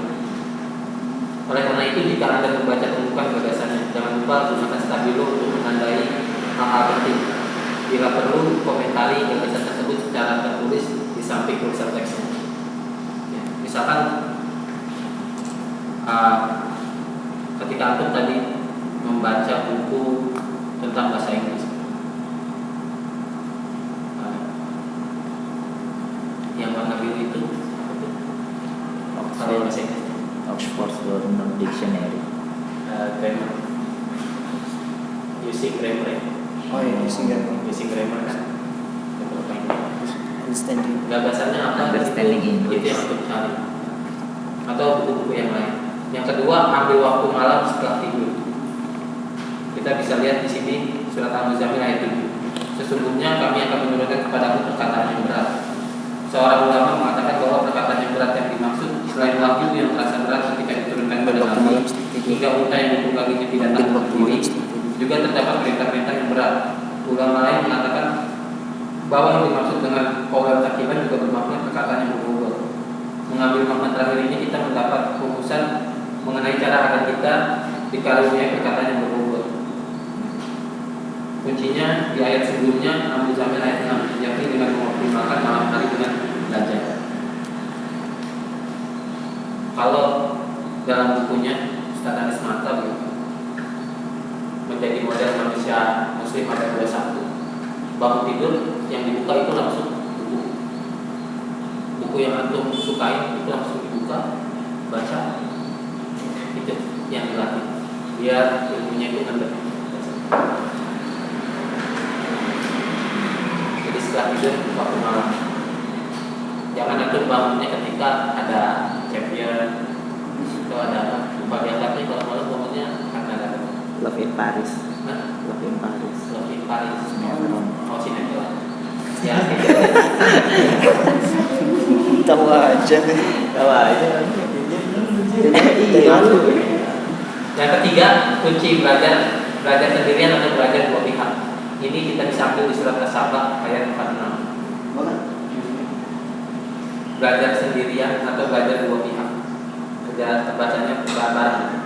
Oleh karena itu, jika Anda membaca pembukaan gagasannya, jangan lupa gunakan stabilo untuk menandai hal-hal penting. Bila perlu, komentari gagasan tersebut secara tertulis di samping tulisan teksnya. Ya, misalkan ketika antum tadi membaca buku tentang bahasa Inggris, yang warna biru itu kalau bahasa Inggris Oxford Grammar Dictionary. Grammar, using grammar. Oh iya, Using grammar kan. understanding. Gagasannya apa? Understanding English. Itu yang untuk cari. Atau buku-buku yang lain. Yang kedua, ambil waktu malam setelah tidur. Kita bisa lihat di sini surat Al-Muzammil ayat 7. Sesungguhnya kami akan menurunkan kepadamu perkataan yang berat. Seorang ulama mengatakan bahwa perkataan yang berat yang dimaksud selain wahyu yang terasa berat ketika diturunkan kepada Nabi hingga unta yang ditungganginya tidak tahan berdiri, juga terdapat perintah-perintah yang berat. Ulama lain mengatakan bahwa yang dimaksud dengan qaul takiban juga bermakna perkataan yang berbobot. Mengambil makna terakhir ini kita mendapat rumusan mengenai cara agar kita dikaruniai perkataan yang berbobot. Kuncinya di ayat sebelumnya, Al-Muzammil ayat 6, yakni dengan mengoptimalkan malam hari dengan belajar. Kalau dalam bukunya Ustaz Anis Mata menjadi model manusia muslim ada 21, bangun tidur yang dibuka itu langsung buku yang antum sukai itu langsung dibuka, baca, itu yang dilatih biar ilmunya itu ngendep. Jadi setelah tidur waktu malam, jangan antum bangunnya ketika ada champion atau ada apa, lupa diangkatnya. Kalau malam bangunnya karena ada Love in Paris. Hah? Love in Paris. Love in Paris. Sinetron. Oh, sinetron. Ya, Tahu aja nih. Tahu aja. Iya. Yang ketiga, kunci belajar sendirian atau belajar dua pihak. Ini kita bisa ambil di surat As-Saba ayat 46. Belajar sendirian atau belajar dua pihak. Bacanya bareng.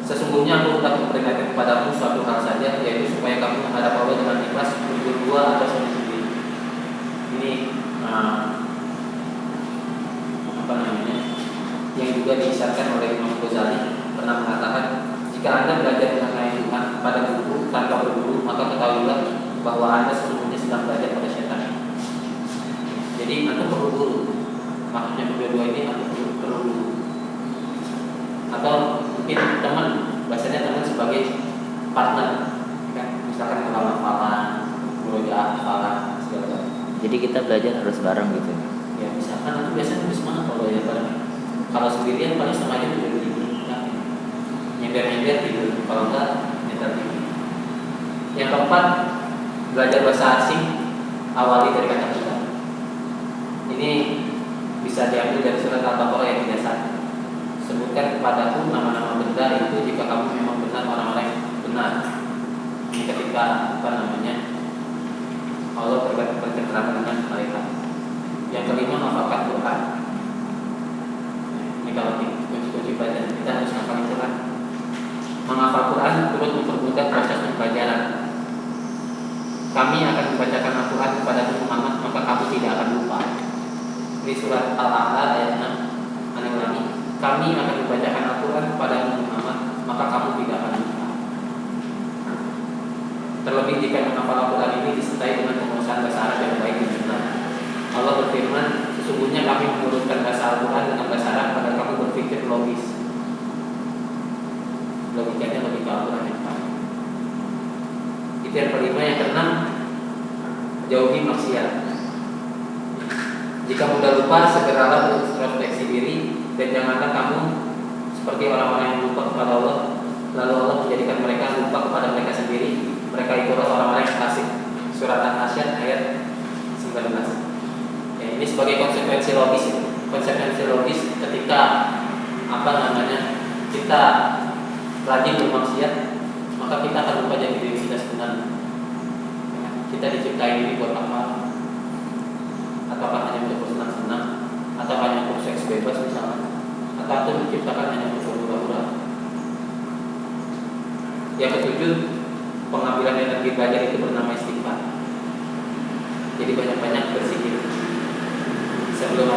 Sesungguhnya aku telah memperingatkan kepadamu suatu hal saja, yaitu supaya kamu menghadap Allah dengan ikhlas berdua atau sendiri. juga diisyaratkan oleh Imam Ghazali pernah mengatakan, jika Anda belajar mengenai Tuhan pada guru tanpa berguru, maka ketahuilah bahwa Anda sesungguhnya sedang belajar pada setan. Jadi Anda perlu guru. Maksudnya kedua-dua ini Anda perlu guru. Atau mungkin teman, bahasanya teman sebagai partner, kan? Misalkan kalau hafalan, murojaah hafalan, segala macam. Jadi kita belajar harus bareng gitu. Ya misalkan aku biasanya lebih semangat kalau ya bareng. Kalau sendirian paling sama aja tidur kan? Nyender tidur, kalau enggak nyender tidur. Yang keempat, belajar bahasa asing awali dari kata kita. Ini bisa diambil dari surat Al-Baqarah ayat 31. Sebutkan kepadaku nama-nama benda itu jika kamu memang benar orang-orang yang benar. Ini ketika Allah berketerangan dengan mereka. Yang kelima, hafalkan Quran. Ini kalau kunci-kunci belajar kita harus hafal Quran. Menghafal Quran turut mempermudah proses pembelajaran. Kami akan membacakan Al-Quran kepada Muhammad, maka kamu tidak akan lupa. Di surat Al-A'la ayat 6. Aneh ulangi. Kami akan membacakan Al-Quran kepada Muhammad, maka kamu tidak akan lupa. Terlebih jika menghafal Al-Quran ini disertai dengan penguasaan bahasa Arab yang baik dan benar. Allah berfirman, sesungguhnya kami menurunkan bahasa Al-Quran dengan bahasa Arab agar kamu berpikir logis. Logikanya logika Al-Quran yang baik. Itu yang kelima. Yang keenam, jauhi maksiat. Jika mudah lupa, segeralah introspeksi diri dan janganlah kamu seperti orang-orang yang lupa kepada Allah, lalu Allah menjadikan mereka lupa kepada mereka sendiri. Mereka itulah orang-orang yang fasik. Surat An-Nasyr ayat 19. Ya, ini sebagai konsekuensi logis. Konsekuensi logis ketika kita rajin bermaksiat, maka kita akan lupa jadi diri kita sebenarnya. Kita diciptain ini buat apa? Ataukah hanya untuk bersenang-senang, atau hanya untuk seks bebas misalnya, atau diciptakan hanya untuk hura-hura. Yang ketujuh, pengambilan energi belajar itu bernama istighfar. Jadi banyak-banyak berzikir. Sebelum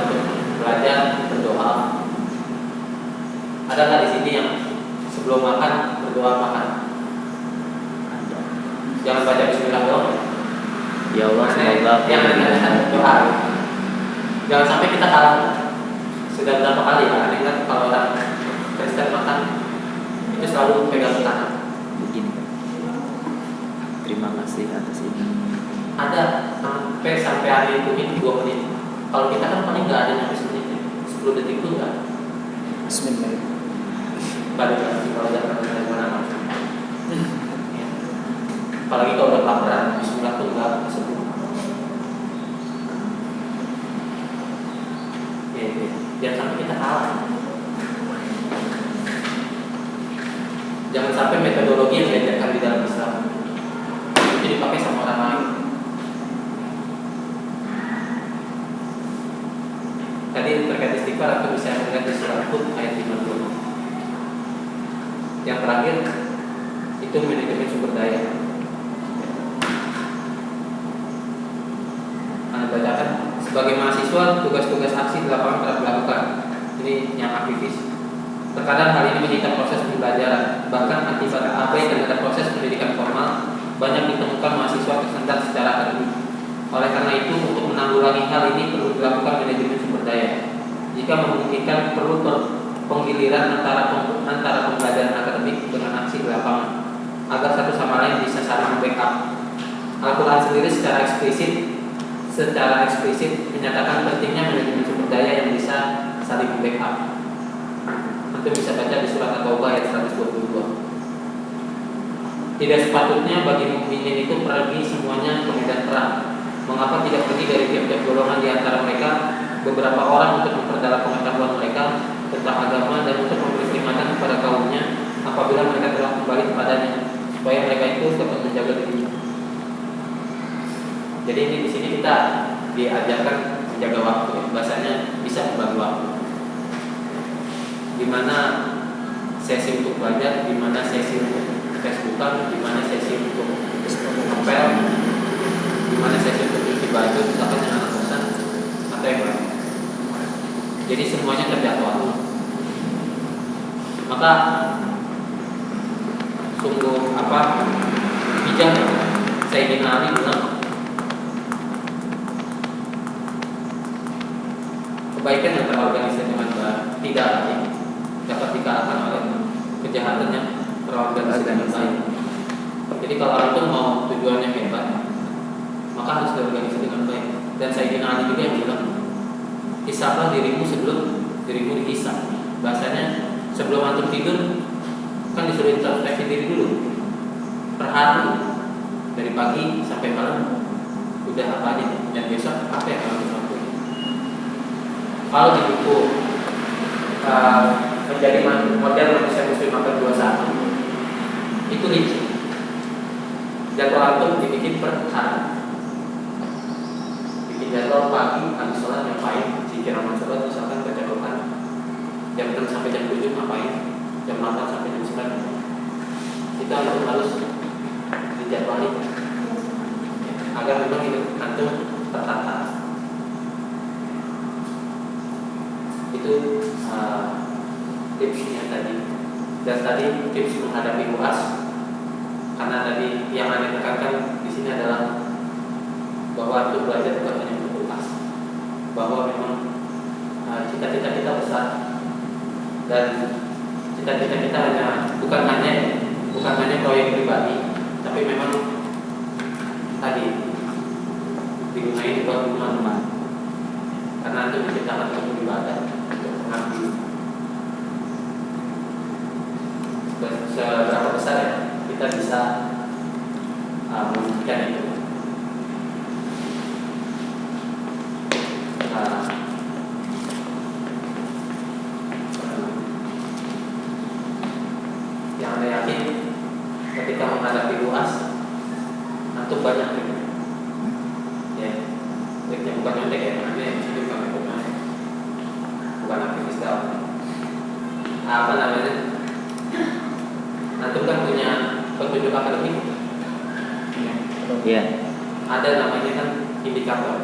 belajar berdoa. Ada nggak di sini yang sebelum makan berdoa makan? Jangan baca Bismillah doang. Ya Allah, semoga yang ada doa. Jangan sampai kita kalah. Sudah berapa kali ya? Ingat kalau orang Kristen makan itu selalu pegang tangan. begini. Terima kasih atas ini. Ada sampai hari itu ini 2 menit. Kalau kita kan paling nggak ada nyampe 10 menit, 10 detik itu nggak. Bismillah. Balik lagi kalau jangan mana-mana. Apalagi kalau udah kelaparan, Bismillah tuh nggak sebut. Jangan sampai kita kalah. Jangan sampai metodologi yang diajarkan di dalam Islam itu dipakai sama orang lain. Tadi terkait istighfar, aku bisa melihat di surat Hud ayat 50. Yang terakhir itu manajemen sumber daya. Anda bacakan, sebagai mahasiswa tugas-tugas aksi di lapangan telah dilakukan. Ini yang aktivis. Terkadang hal ini menyita proses pembelajaran, bahkan akibat abai terhadap proses pendidikan formal, banyak ditemukan mahasiswa tersendat secara akademik. Oleh karena itu, untuk menanggulangi hal ini perlu dilakukan manajemen sumber daya. Jika memungkinkan, perlu penggiliran antara pembelajaran akademik dengan aksi di lapangan, agar satu sama lain bisa saling membackup. Al-Quran sendiri secara eksplisit menyatakan pentingnya manajemen sumber daya yang bisa saling membackup. Itu bisa baca di surat At-Taubah ayat 122. Tidak sepatutnya bagi mukminin itu pergi semuanya ke medan perang. Mengapa tidak pergi dari tiap-tiap golongan di antara mereka beberapa orang untuk memperdalam pengetahuan mereka tentang agama dan untuk memberi peringatan kepada kaumnya apabila mereka telah kembali kepadanya, supaya mereka itu dapat menjaga dirinya. Jadi ini di sini kita diajarkan menjaga waktu. Bahasanya bisa membagi waktu. Di mana sesi untuk belajar, di mana sesi untuk Facebookan, di mana sesi untuk ngepel, di mana sesi untuk cuci baju, misalkan yang anak kosan atau yang lain. Jadi semuanya terjadwal. maka sungguh bijak Sayyidina Ali bilang kebaikan yang terorganisir dengan baik tidak dapat dikalahkan oleh kejahatan yang terorganisir dengan baik. Jadi kalau antum mau tujuannya hebat, maka harus terorganisir dengan baik. Dan Sayyidina Ali juga yang bilang, hisablah dirimu sebelum dirimu dihisab. Bahasanya sebelum antum tidur kan disuruh introspeksi diri dulu per hari, dari pagi sampai malam udah apa aja dan besok apa yang harus dilakukan. Kalau di buku menjadi model manusia muslim abad 21 itu rinci jadwal antum dibikin per hari, bikin jadwal pagi habis sholat ngapain, zikir amal sholat misalkan baca Quran jam 6 sampai jam 7 ngapain, jam 8 sampai jam 9 itu harus dijadwalin agar memang hidup antum tertata. Itu tipsnya tadi. Dan tadi tips menghadapi UAS, karena tadi yang Anda tekankan di sini adalah bahwa itu belajar bukan hanya untuk UAS, bahwa memang cita-cita kita besar dan cita-cita kita bukan hanya proyek pribadi, tapi memang tadi digunakan buat teman-teman, karena itu diciptakan untuk ibadah, untuk mengabdi. Seberapa besar ya kita bisa mewujudkan itu? Yang Anda yakin ketika menghadapi UAS, antum banyak trik. Ya, triknya bukan nyontek ya, nanti yang sini bukan aktivis dakwah. Apa namanya? Antum kan punya petunjuk akademik. Iya. Ada namanya kan indikator.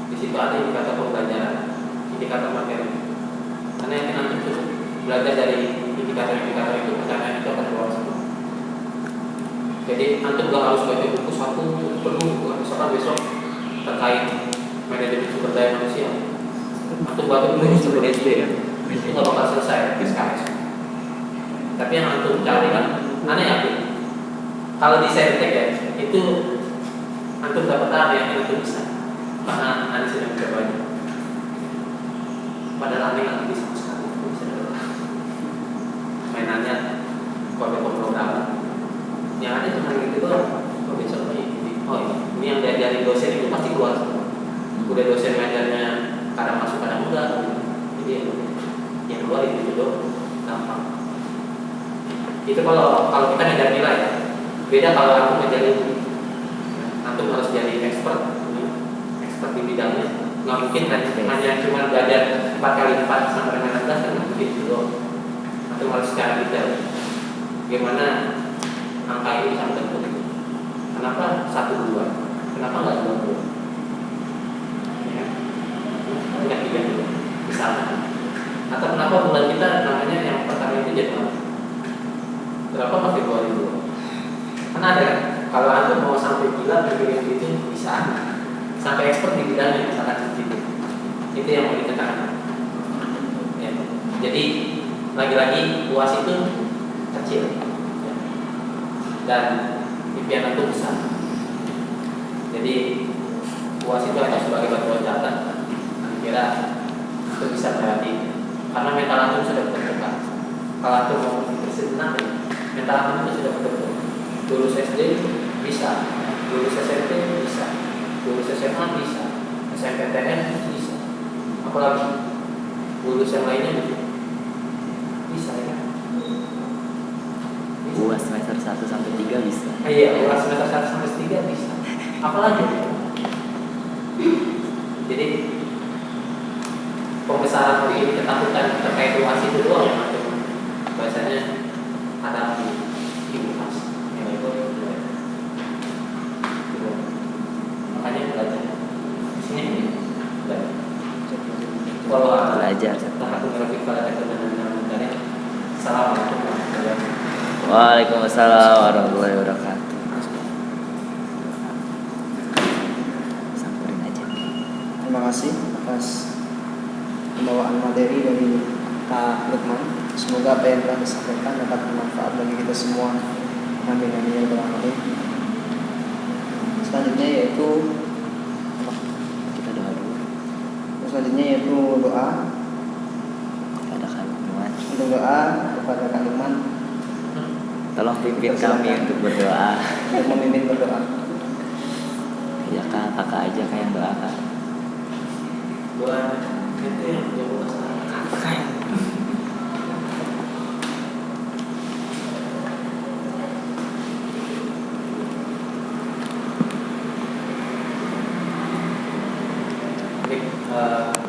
Di situ ada indikator pembelajaran, indikator materi. Karena yang antum cukup belajar dari indikator-indikator itu, pencapaian itu akan keluar semua. Jadi antum gak harus baca buku satu penuh, misalkan besok terkait manajemen sumber daya manusia. Antum baca dulu sebelum SD ya, itu gak bakal selesai SKS. Tapi yang antum cari kan, aneh yakin kalau di Saintek ya, itu antum dapat apa yang antum bisa, karena aneh sedang mencobanya. Padahal aneh nggak bisa sekali, mainannya kode pemrograman. Yang ada cuma gitu doang. Oh besok ini yang dari dosen itu pasti keluar semua. Udah dosen ngajarnya kadang masuk kadang enggak. Jadi yang keluar itu doang gampang. Itu kalau kita ngejar nilai. Beda kalau aku ngejar ilmu. Antum harus jadi expert di bidangnya. Nggak mungkin hanya cuma belajar 4x4 sampai dengan 16 kan nggak mungkin itu doang. Antum harus secara detail. Gimana angka ini bisa terbentuk? Kenapa 1, 2? Kenapa nggak 2? Ya. Enggak 3 misalnya. Atau kenapa bulan kita namanya yang pertama itu Januari? Berapa masih 2000? Kan ada kan? Kalau antum mau sampai gila berpikir itu bisa, sampai expert di bidangnya misalkan seperti itu. Itu yang mau ditekankan. Ya. Jadi lagi-lagi UAS itu kecil. Dan impian itu besar. Jadi UAS itu hanya sebagai batu loncatan. Kira itu bisa berarti karena mental antum sudah terbuka. Kalau antum mau bersenang, mental antum itu sudah terbuka. Lulus SD bisa, lulus SMP bisa, lulus SMA bisa, SMPTN bisa. Apalagi lulus yang lainnya bisa ya. UAS semester 1 sampai 3 bisa. Iya, UAS semester 1 sampai 3 bisa. Apalagi? Jadi pembesaran ini ketakutan terkait UAS itu doang yang ada. Bahasanya ada di UAS. Makanya belajar. Di sini belajar. Kalau Belajar. aku ngerti pada teknologi dan salah Waalaikumsalam warahmatullahi wabarakatuh. Samperin aja. Terima kasih atas pembawaan materi dari Kak Lukman. Semoga apa yang telah disampaikan dapat bermanfaat bagi kita semua. Amin amin ya rabbal alamin. Selanjutnya yaitu Kita doa dulu. selanjutnya yaitu doa. Kepada Kak Lukman. Untuk doa kepada Kak Lukman Tolong pimpin kami untuk berdoa. untuk memimpin berdoa. Ya Kak, kakak aja Kak yang doa Kak. Buat itu yang jauh kakak. Oke,